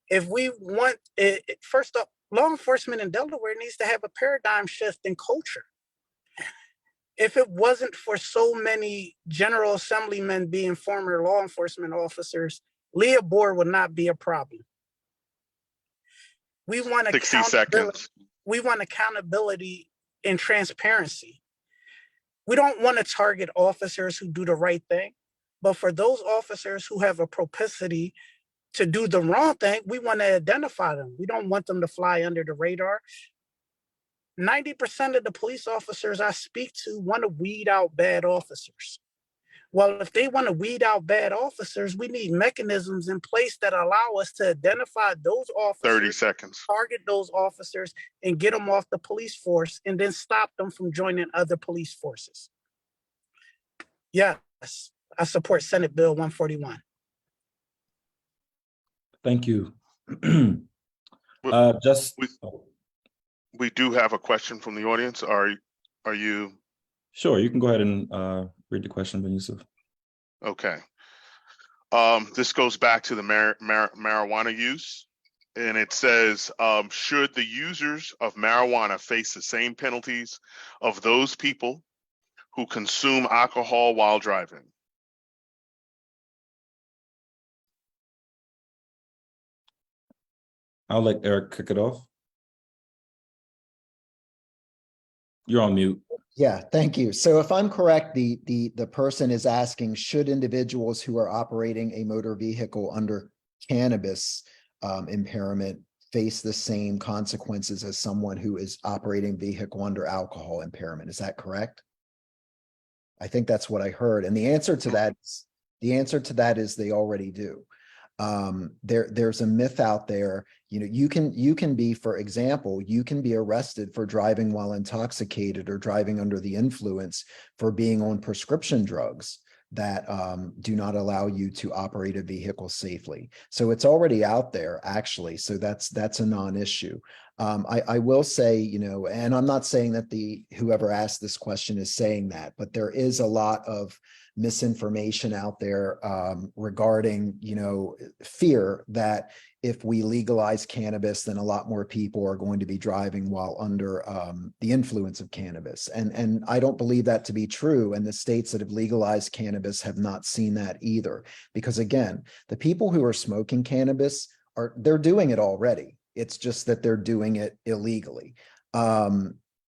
If we want, first off, law enforcement in Delaware needs to have a paradigm shift in culture. If it wasn't for so many General Assemblymen being former law enforcement officers, Leobor would not be a problem. We want 60 seconds. We want accountability and transparency. We don't want to target officers who do the right thing, but for those officers who have a propensity to do the wrong thing, we want to identify them. We don't want them to fly under the radar. 90% of the police officers I speak to want to weed out bad officers. Well, if they want to weed out bad officers, we need mechanisms in place that allow us to identify those officers, 30 seconds. target those officers, and get them off the police force, and then stop them from joining other police forces. Yes, I support Senate Bill 141. Thank you. Just We do have a question from the audience. Are you sure, you can go ahead and read the question, Ben Yusuf. okay? This goes back to the marijuana use, and it says, should the users of marijuana face the same penalties of those people who consume alcohol while driving? I'll let Eric kick it off. You're on mute. Yeah, thank you. So if I'm correct, the person is asking, should individuals who are operating a motor vehicle under cannabis impairment face the same consequences as someone who is operating vehicle under alcohol impairment? Is that correct? I think that's what I heard. And the answer to that is they already do. There's a myth out there. You know, you can be, for example, you can be arrested for driving while intoxicated or driving under the influence for being on prescription drugs that do not allow you to operate a vehicle safely. So it's already out there, actually. So that's a non-issue. I will say, you know, and I'm not saying that whoever asked this question is saying that, but there is a lot of misinformation out there regarding, you know, fear that if we legalize cannabis, then a lot more people are going to be driving while under the influence of cannabis. And I don't believe that to be true. And the states that have legalized cannabis have not seen that either. Because again, the people who are smoking cannabis they're doing it already. It's just that they're doing it illegally.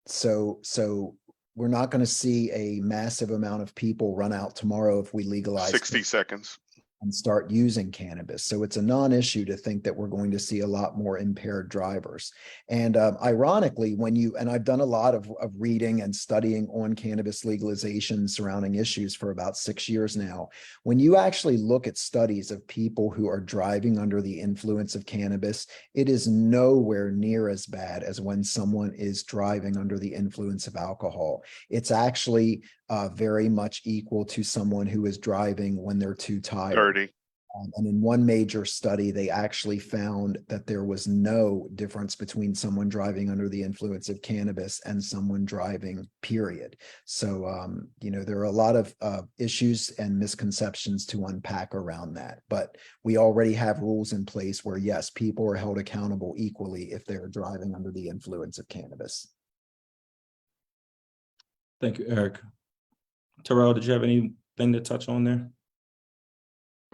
So we're not going to see a massive amount of people run out tomorrow if we legalize 60 seconds and start using cannabis. So it's a non-issue to think that we're going to see a lot more impaired drivers. And ironically, and I've done a lot of reading and studying on cannabis legalization surrounding issues for about 6 years now. When you actually look at studies of people who are driving under the influence of cannabis, it is nowhere near as bad as when someone is driving under the influence of alcohol. It's actually very much equal to someone who is driving when they're too tired. 30. And in one major study, they actually found that there was no difference between someone driving under the influence of cannabis and someone driving, period. So, you know, there are a lot of issues and misconceptions to unpack around that. But we already have rules in place where, yes, people are held accountable equally if they're driving under the influence of cannabis. Thank you, Eric. Terrell, did you have anything to touch on there?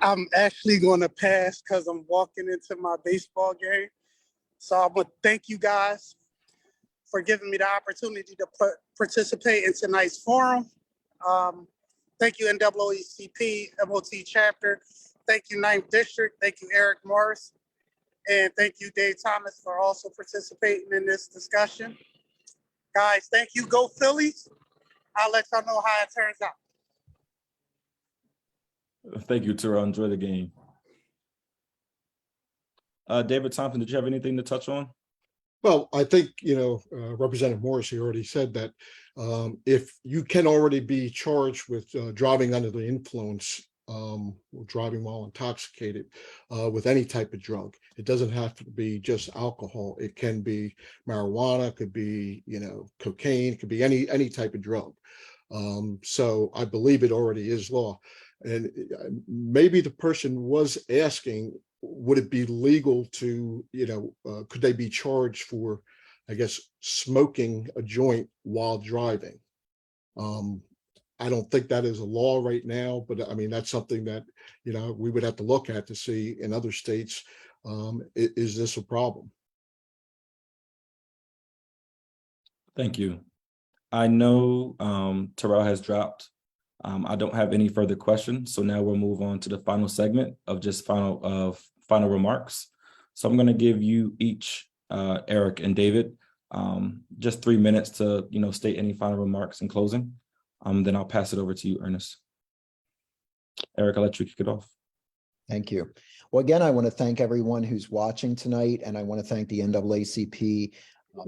I'm actually going to pass because I'm walking into my baseball game. So I want to thank you guys for giving me the opportunity to participate in tonight's forum. Thank you, NAACP, MOT chapter. Thank you, 9th District. Thank you, Eric Morris. And thank you, Dave Thomas, for also participating in this discussion. Guys, thank you. Go Phillies. I'll let y'all know how it turns out. Thank you, Terrell. Enjoy the game. David Thompson, did you have anything to touch on? Well, I think, you know, Representative Morris, he already said that if you can already be charged with driving under the influence, or driving while intoxicated with any type of drug, it doesn't have to be just alcohol. It can be marijuana, could be, you know, cocaine, could be any type of drug. So I believe it already is law. And maybe the person was asking, would it be legal to, you know, could they be charged for, I guess, smoking a joint while driving? I don't think that is a law right now, but I mean, that's something that, you know, we would have to look at to see in other states, is this a problem? Thank you. I know Terrell has dropped. I don't have any further questions. So now we'll move on to the final segment of just final remarks. So I'm going to give you each, Eric and David, just 3 minutes to, you know, state any final remarks in closing. Then I'll pass it over to you, Ernest. Eric, I'll let you kick it off. Thank you. Well, again, I want to thank everyone who's watching tonight, and I want to thank the NAACP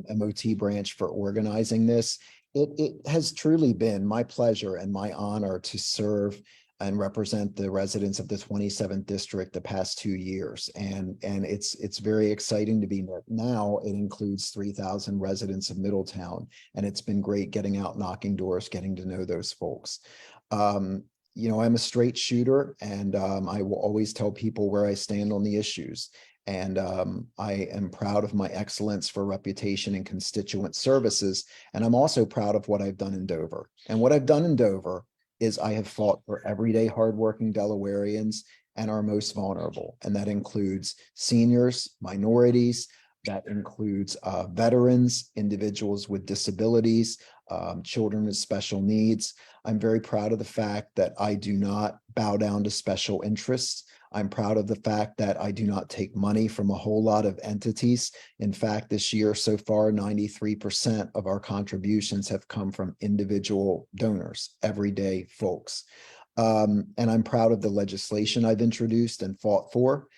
MOT branch for organizing this. It has truly been my pleasure and my honor to serve and represent the residents of the 27th district the past 2 years. And it's very exciting to be now. It includes 3,000 residents of Middletown, and it's been great getting out, knocking doors, getting to know those folks. You know, I'm a straight shooter, and I will always tell people where I stand on the issues. And I am proud of my excellence for reputation and constituent services. And I'm also proud of what I've done in Dover. And what I've done in Dover is I have fought for everyday hardworking Delawareans and our most vulnerable. And that includes seniors, minorities, that includes veterans, individuals with disabilities, children with special needs. I'm very proud of the fact that I do not bow down to special interests. I'm proud of the fact that I do not take money from a whole lot of entities. In fact, this year so far, 93% of our contributions have come from individual donors, everyday folks. And I'm proud of the legislation I've introduced and fought for,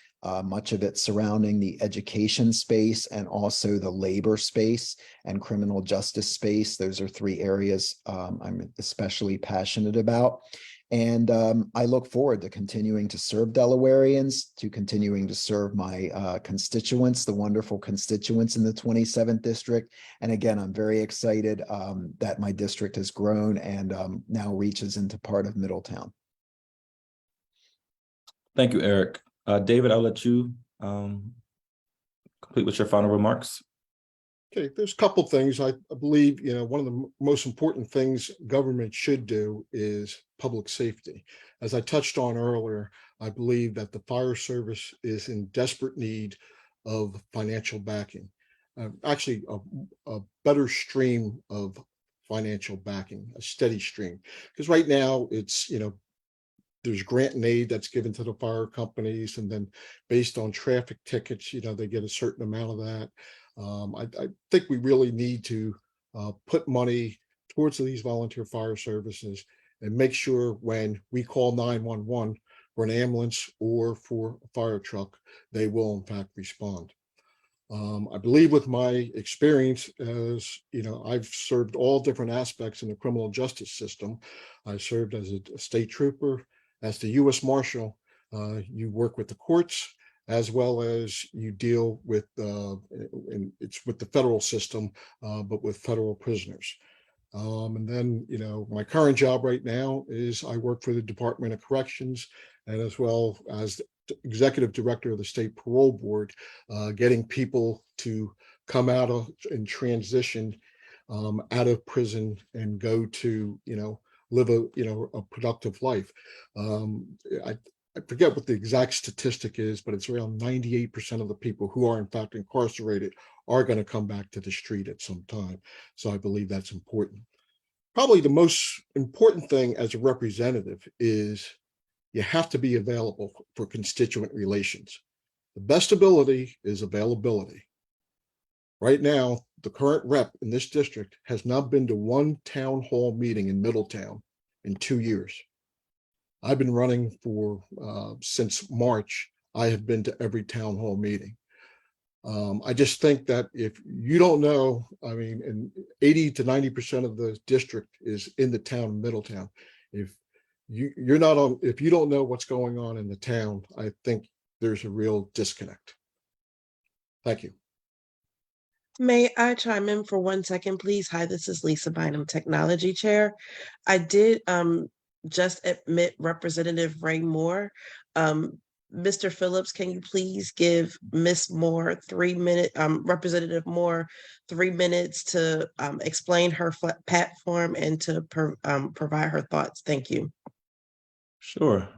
much of it surrounding the education space and also the labor space and criminal justice space. Those are 3 areas I'm especially passionate about. And I look forward to continuing to serve Delawareans, to continuing to serve my constituents, the wonderful constituents in the 27th district. And again, I'm very excited that my district has grown and now reaches into part of Middletown. Thank you, Eric. David, I'll let you complete with your final remarks. Okay, there's a couple things. I believe, you know, one of the most important things government should do is public safety. As I touched on earlier, I believe that the fire service is in desperate need of financial backing. Actually, a better stream of financial backing, a steady stream. Because right now it's, you know, there's grant and aid that's given to the fire companies, and then based on traffic tickets, you know, they get a certain amount of that. I think we really need to put money towards these volunteer fire services and make sure when we call 911 for an ambulance or for a fire truck, they will in fact respond. I believe with my experience, as you know, I've served all different aspects in the criminal justice system. I served as a state trooper, as the U.S. Marshal. You work with the courts, as well as you deal with, and it's with the federal system, but with federal prisoners. And then, you know, my current job right now is I work for the Department of Corrections, and as well as executive director of the state parole board, getting people to come out of and transition out of prison and go to, you know, live a, you know, a productive life. I forget what the exact statistic is, but it's around 98% of the people who are in fact incarcerated are going to come back to the street at some time. So I believe that's important. Probably the most important thing as a representative is you have to be available for constituent relations. The best ability is availability. Right now, the current rep in this district has not been to one town hall meeting in Middletown in 2 years. I've been running for since March. I have been to every town hall meeting. I just think that if you don't know, I mean, and 80 to 90% of the district is in the town of Middletown. If you're not on, if you don't know what's going on in the town, I think there's a real disconnect. Thank you. May I chime in for 1 second, please? Hi, this is Lisa Bynum, Technology Chair. I did just admit Representative Ray Moore. Mr. Phillips, can you please give Ms. Moore 3 minutes, Representative Moore 3 minutes to explain her platform and to provide her thoughts? Thank you. Sure.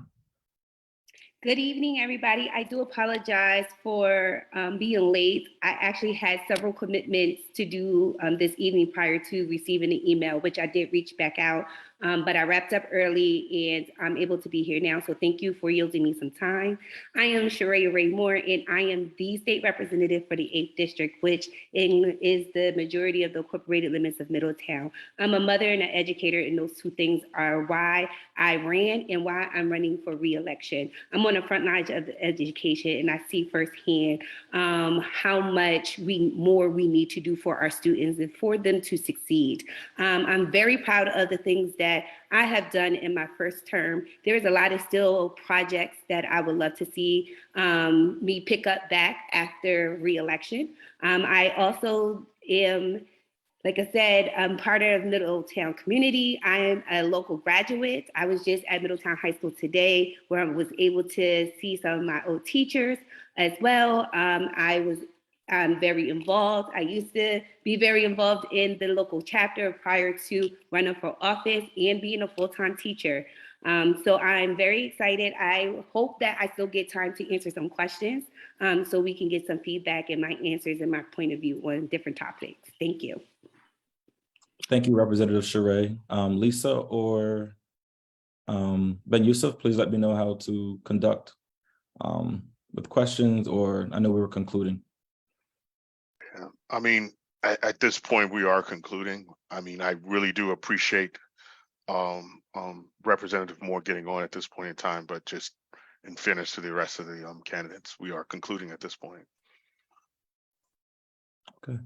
Good evening, everybody. I do apologize for being late. I actually had several commitments to do this evening prior to receiving the email, which I did reach back out, but I wrapped up early and I'm able to be here now. So thank you for yielding me some time. I am Sheraya Ray Moore, and I am the state representative for the 8th District, which is the majority of the incorporated limits of Middletown. I'm a mother and an educator, and those two things are why I ran and why I'm running for re-election. I'm on the front lines of education, and I see firsthand how much more we need to do for our students and for them to succeed. I'm very proud of the things that that I have done in my first term. There's a lot of still projects that I would love to see me pick up back after re-election. I also am, like I said, I'm part of Middletown community. I am a local graduate. I was just at Middletown High School today where I was able to see some of my old teachers as well. I'm very involved. I used to be very involved in the local chapter prior to running for office and being a full-time teacher. So I'm very excited. I hope that I still get time to answer some questions so we can get some feedback and my answers and my point of view on different topics. Thank you. Thank you, Representative Sheree. Lisa or Ben Youssef, please let me know how to conduct with questions, or I know we were concluding. Yeah, I mean, at this point, we are concluding. I mean, I really do appreciate Representative Moore getting on at this point in time, but just in fairness to the rest of the candidates, we are concluding at this point. Okay.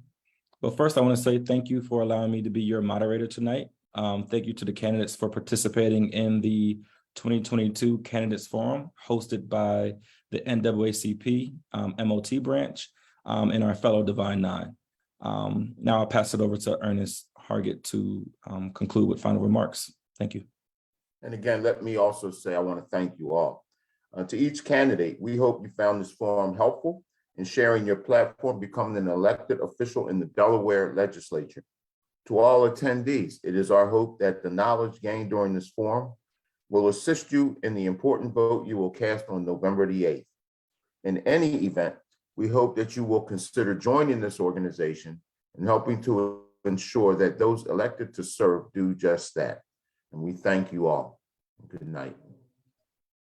Well, first, I want to say thank you for allowing me to be your moderator tonight. Thank you to the candidates for participating in the 2022 Candidates Forum hosted by the NAACP MOT branch and our fellow Divine Nine. Now I'll pass it over to Ernest Hargett to conclude with final remarks. Thank you. And again, let me also say I want to thank you all. To each candidate, we hope you found this forum helpful in sharing your platform, becoming an elected official in the Delaware legislature. To all attendees, it is our hope that the knowledge gained during this forum will assist you in the important vote you will cast on November the 8th. In any event, we hope that you will consider joining this organization and helping to ensure that those elected to serve do just that. And we thank you all. Good night.